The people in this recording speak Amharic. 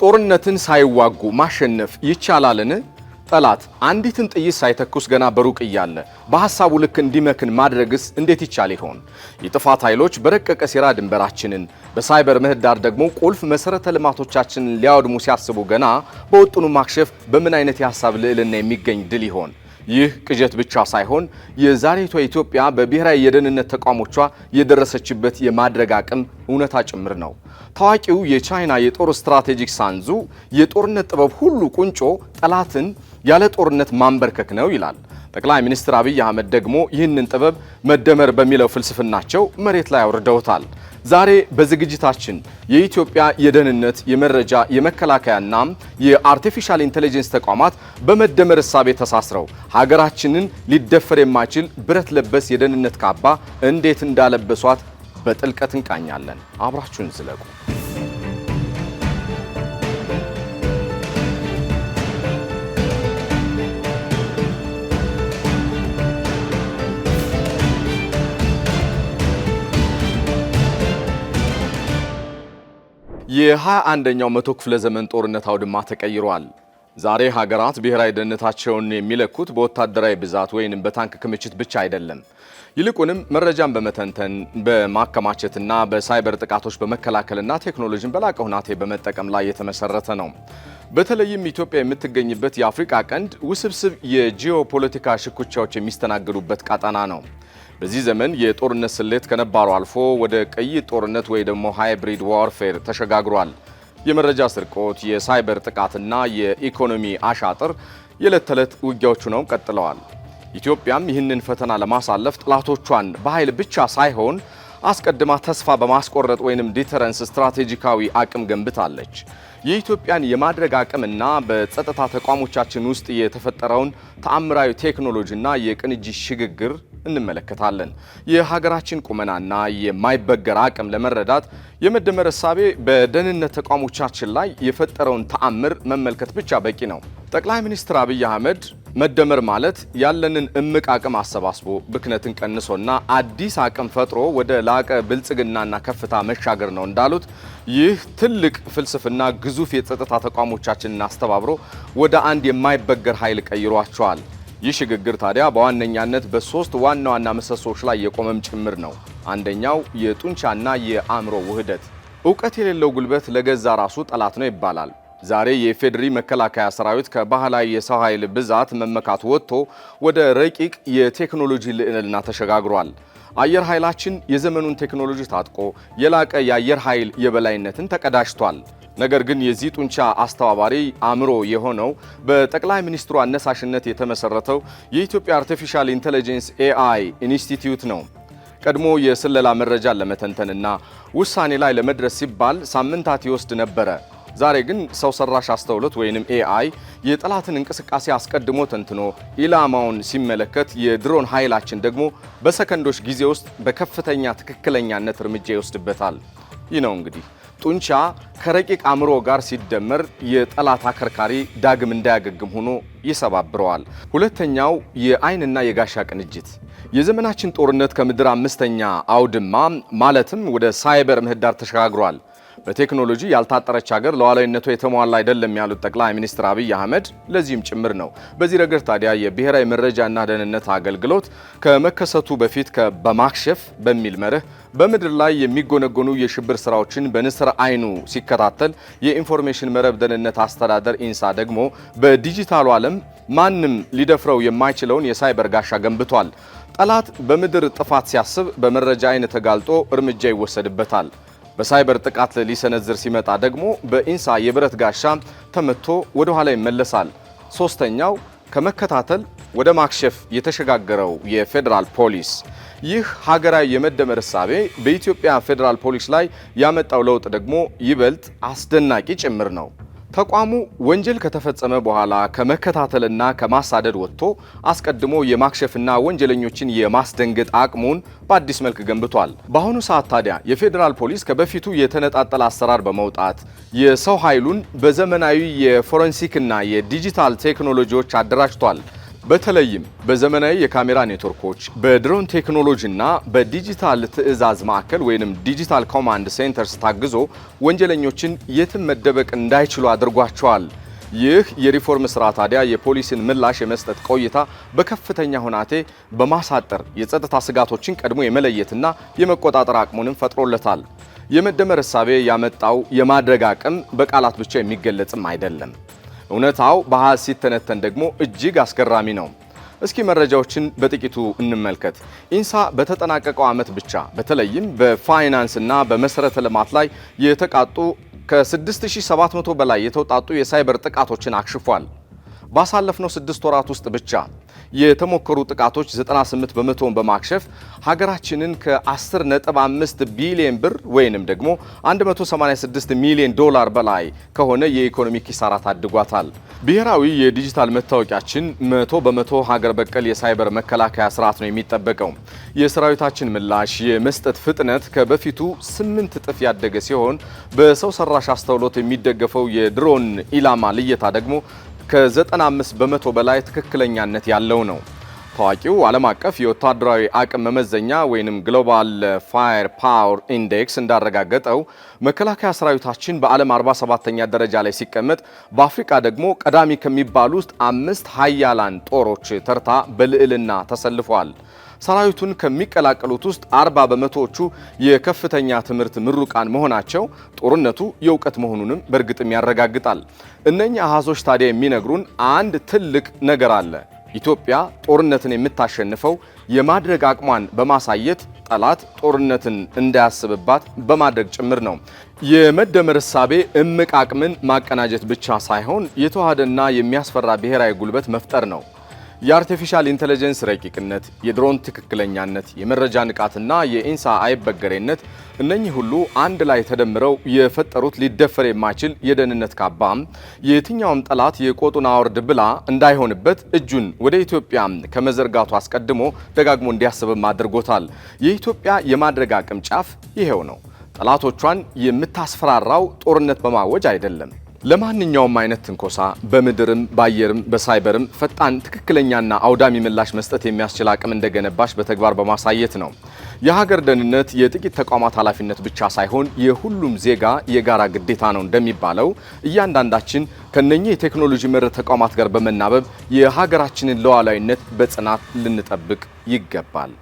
ጦርነትን ሳይዋጉ ማሸነፍ ይቻላልን? ጠላት አንዲትን ጥይት ሳይተኩስ ገና በሩቅ እያለ በሐሳቡ ልክ እንዲመክን ማድረግስ እንዴት ይቻል ይሆን? የጥፋት ኃይሎች በረቀቀ ሴራ ድንበራችንን በሳይበር ምህዳር ደግሞ ቁልፍ መሰረተ ልማቶቻችንን ሊያወድሙ ሲያስቡ ገና በወጡኑ ማክሸፍ በምን አይነት የሐሳብ ልዕልና የሚገኝ ድል ይሆን? ይህ ቅዠት ብቻ ሳይሆን የዛሬቷ ኢትዮጵያ በብሔራዊ የደህንነት ተቋሞቿ የደረሰችበት የማድረግ አቅም እውነታ ጭምር ነው። ታዋቂው የቻይና የጦር ስትራቴጂክ ሳንዙ የጦርነት ጥበብ ሁሉ ቁንጮ ጠላትን ያለ ጦርነት ማንበርከክ ነው ይላል። ጠቅላይ ሚኒስትር አብይ አህመድ ደግሞ ይህንን ጥበብ መደመር በሚለው ፍልስፍናቸው መሬት ላይ አውርደውታል። ዛሬ በዝግጅታችን የኢትዮጵያ የደህንነት፣ የመረጃ፣ የመከላከያና የአርቲፊሻል ኢንተለጀንስ ተቋማት በመደመር እሳቤ ተሳስረው ሀገራችንን ሊደፈር የማይችል ብረት ለበስ የደህንነት ካባ እንዴት እንዳለበሷት በጥልቀት እንቃኛለን። አብራችሁን ዝለቁ። የ21ኛው መቶ ክፍለ ዘመን ጦርነት አውድማ ተቀይሯል። ዛሬ ሀገራት ብሔራዊ ደህንነታቸውን የሚለኩት በወታደራዊ ብዛት ወይንም በታንክ ክምችት ብቻ አይደለም። ይልቁንም መረጃን በመተንተን በማከማቸትና በሳይበር ጥቃቶች በመከላከልና ቴክኖሎጂን በላቀ ሁናቴ በመጠቀም ላይ የተመሰረተ ነው። በተለይም ኢትዮጵያ የምትገኝበት የአፍሪካ ቀንድ ውስብስብ የጂኦፖለቲካ ሽኩቻዎች የሚስተናገዱበት ቀጠና ነው። በዚህ ዘመን የጦርነት ስሌት ከነባሩ አልፎ ወደ ቅይጥ ጦርነት ወይ ደግሞ ሃይብሪድ ዋርፌር ተሸጋግሯል። የመረጃ ስርቆት፣ የሳይበር ጥቃትና የኢኮኖሚ አሻጥር የዕለት ተዕለት ውጊያዎቹ ነው ቀጥለዋል። ኢትዮጵያም ይህንን ፈተና ለማሳለፍ ጥላቶቿን በኃይል ብቻ ሳይሆን አስቀድማ ተስፋ በማስቆረጥ ወይንም ዲተረንስ ስትራቴጂካዊ አቅም ገንብታለች። የኢትዮጵያን የማድረግ አቅምና በጸጥታ ተቋሞቻችን ውስጥ የተፈጠረውን ተአምራዊ ቴክኖሎጂና የቅንጅት ሽግግር እንመለከታለን። የሀገራችን ቁመናና የማይበገር አቅም ለመረዳት የመደመር እሳቤ በደህንነት ተቋሞቻችን ላይ የፈጠረውን ተአምር መመልከት ብቻ በቂ ነው። ጠቅላይ ሚኒስትር አብይ አህመድ መደመር ማለት ያለንን እምቅ አቅም አሰባስቦ ብክነትን ቀንሶና አዲስ አቅም ፈጥሮ ወደ ላቀ ብልጽግናና ከፍታ መሻገር ነው እንዳሉት ይህ ትልቅ ፍልስፍና ግዙፍ የጸጥታ ተቋሞቻችንን አስተባብሮ ወደ አንድ የማይበገር ኃይል ቀይሯቸዋል። ይህ ሽግግር ታዲያ በዋነኛነት በሶስት ዋና ዋና ምሰሶች ላይ የቆመም ጭምር ነው። አንደኛው የጡንቻና የአእምሮ ውህደት። ዕውቀት የሌለው ጉልበት ለገዛ ራሱ ጠላት ነው ይባላል። ዛሬ የፌዴሪ መከላከያ ሰራዊት ከባህላዊ የሰው ኃይል ብዛት መመካት ወጥቶ ወደ ረቂቅ የቴክኖሎጂ ልዕልና ተሸጋግሯል። አየር ኃይላችን የዘመኑን ቴክኖሎጂ ታጥቆ የላቀ የአየር ኃይል የበላይነትን ተቀዳጅቷል። ነገር ግን የዚህ ጡንቻ አስተባባሪ አእምሮ የሆነው በጠቅላይ ሚኒስትሩ አነሳሽነት የተመሰረተው የኢትዮጵያ አርቲፊሻል ኢንተለጀንስ ኤአይ ኢንስቲትዩት ነው። ቀድሞ የስለላ መረጃን ለመተንተንና ውሳኔ ላይ ለመድረስ ሲባል ሳምንታት ይወስድ ነበረ። ዛሬ ግን ሰው ሰራሽ አስተውሎት ወይንም ኤአይ የጠላትን እንቅስቃሴ አስቀድሞ ተንትኖ ኢላማውን ሲመለከት የድሮን ኃይላችን ደግሞ በሰከንዶች ጊዜ ውስጥ በከፍተኛ ትክክለኛነት እርምጃ ይወስድበታል። ይህ ነው እንግዲህ ጡንቻ ከረቂቅ አእምሮ ጋር ሲደመር የጠላት አከርካሪ ዳግም እንዳያገግም ሆኖ ይሰባብረዋል። ሁለተኛው የአይንና የጋሻ ቅንጅት። የዘመናችን ጦርነት ከምድር አምስተኛ አውድማ ማለትም ወደ ሳይበር ምህዳር ተሸጋግሯል። በቴክኖሎጂ ያልታጠረች ሀገር ለዋላዊነቷ የተሟላ አይደለም ያሉት ጠቅላይ ሚኒስትር አብይ አህመድ ለዚህም ጭምር ነው። በዚህ ረገድ ታዲያ የብሔራዊ መረጃና ደህንነት አገልግሎት ከመከሰቱ በፊት በማክሸፍ በሚል መርህ በምድር ላይ የሚጎነጎኑ የሽብር ስራዎችን በንስር አይኑ ሲከታተል፣ የኢንፎርሜሽን መረብ ደህንነት አስተዳደር ኢንሳ ደግሞ በዲጂታሉ ዓለም ማንም ሊደፍረው የማይችለውን የሳይበር ጋሻ ገንብቷል። ጠላት በምድር ጥፋት ሲያስብ በመረጃ አይን ተጋልጦ እርምጃ ይወሰድበታል። በሳይበር ጥቃት ሊሰነዝር ሲመጣ ደግሞ በኢንሳ የብረት ጋሻ ተመቶ ወደ ኋላ ይመለሳል። ሶስተኛው ከመከታተል ወደ ማክሸፍ የተሸጋገረው የፌዴራል ፖሊስ። ይህ ሀገራዊ የመደመር እሳቤ በኢትዮጵያ ፌዴራል ፖሊስ ላይ ያመጣው ለውጥ ደግሞ ይበልጥ አስደናቂ ጭምር ነው። ተቋሙ ወንጀል ከተፈጸመ በኋላ ከመከታተልና ከማሳደድ ወጥቶ አስቀድሞ የማክሸፍና ወንጀለኞችን የማስደንገጥ አቅሙን በአዲስ መልክ ገንብቷል። በአሁኑ ሰዓት ታዲያ የፌዴራል ፖሊስ ከበፊቱ የተነጣጠለ አሰራር በመውጣት የሰው ኃይሉን በዘመናዊ የፎረንሲክና የዲጂታል ቴክኖሎጂዎች አደራጅቷል። በተለይም በዘመናዊ የካሜራ ኔትወርኮች በድሮን ቴክኖሎጂና በዲጂታል ትዕዛዝ ማዕከል ወይንም ዲጂታል ኮማንድ ሴንተርስ ታግዞ ወንጀለኞችን የትም መደበቅ እንዳይችሉ አድርጓቸዋል። ይህ የሪፎርም ስራ ታዲያ የፖሊስን ምላሽ የመስጠት ቆይታ በከፍተኛ ሁናቴ በማሳጠር የጸጥታ ስጋቶችን ቀድሞ የመለየትና የመቆጣጠር አቅሙንም ፈጥሮለታል። የመደመር እሳቤ ያመጣው የማድረግ አቅም በቃላት ብቻ የሚገለጽም አይደለም። እውነታው በአሃዝ ሲተነተን ደግሞ እጅግ አስገራሚ ነው። እስኪ መረጃዎችን በጥቂቱ እንመልከት። ኢንሳ በተጠናቀቀው ዓመት ብቻ በተለይም በፋይናንስ እና በመሰረተ ልማት ላይ የተቃጡ ከ6700 በላይ የተውጣጡ የሳይበር ጥቃቶችን አክሽፏል። ባሳለፍነው 6 ወራት ውስጥ ብቻ የተሞከሩ ጥቃቶች 98 በመቶውን በማክሸፍ ሀገራችንን ከ10.5 ቢሊዮን ብር ወይንም ደግሞ 186 ሚሊዮን ዶላር በላይ ከሆነ የኢኮኖሚ ኪሳራ ታድጓታል። ብሔራዊ የዲጂታል መታወቂያችን 100% ሀገር በቀል የሳይበር መከላከያ ስርዓት ነው የሚጠበቀው። የሰራዊታችን ምላሽ የመስጠት ፍጥነት ከበፊቱ 8 እጥፍ ያደገ ሲሆን በሰው ሰራሽ አስተውሎት የሚደገፈው የድሮን ኢላማ ልየታ ደግሞ ከ95 በመቶ በላይ ትክክለኛነት ያለው ነው። ታዋቂው ዓለም አቀፍ የወታደራዊ አቅም መመዘኛ ወይንም ግሎባል ፋየር ፓወር ኢንዴክስ እንዳረጋገጠው መከላከያ ሰራዊታችን በዓለም 47ኛ ደረጃ ላይ ሲቀመጥ በአፍሪካ ደግሞ ቀዳሚ ከሚባሉ ውስጥ 5 ሀያላን ጦሮች ተርታ በልዕልና ተሰልፈዋል። ሰራዊቱን ከሚቀላቀሉት ውስጥ 40 በመቶዎቹ የከፍተኛ ትምህርት ምሩቃን መሆናቸው ጦርነቱ የእውቀት መሆኑንም በእርግጥም ያረጋግጣል። እነኛ አሃዞች ታዲያ የሚነግሩን አንድ ትልቅ ነገር አለ። ኢትዮጵያ ጦርነትን የምታሸንፈው የማድረግ አቅሟን በማሳየት ጠላት ጦርነትን እንዳያስብባት በማድረግ ጭምር ነው። የመደመር እሳቤ እምቅ አቅምን ማቀናጀት ብቻ ሳይሆን የተዋሃደና የሚያስፈራ ብሔራዊ ጉልበት መፍጠር ነው። የአርቲፊሻል ኢንተለጀንስ ረቂቅነት፣ የድሮን ትክክለኛነት፣ የመረጃ ንቃትና የኢንሳ አይበገሬነት እነኚህ ሁሉ አንድ ላይ ተደምረው የፈጠሩት ሊደፈር የማይችል የደህንነት ካባም የትኛውም ጠላት የቆጡን አውርድ ብላ እንዳይሆንበት እጁን ወደ ኢትዮጵያ ከመዘርጋቱ አስቀድሞ ደጋግሞ እንዲያስብም አድርጎታል። የኢትዮጵያ የማድረግ አቅም ጫፍ ይሄው ነው። ጠላቶቿን የምታስፈራራው ጦርነት በማወጅ አይደለም። ለማንኛውም አይነት ትንኮሳ በምድርም በአየርም በሳይበርም ፈጣን ትክክለኛና አውዳሚ ምላሽ መስጠት የሚያስችል አቅም እንደገነባሽ በተግባር በማሳየት ነው። የሀገር ደህንነት የጥቂት ተቋማት ኃላፊነት ብቻ ሳይሆን የሁሉም ዜጋ የጋራ ግዴታ ነው እንደሚባለው እያንዳንዳችን ከነኚህ የቴክኖሎጂ መር ተቋማት ጋር በመናበብ የሀገራችንን ሉዓላዊነት በጽናት ልንጠብቅ ይገባል።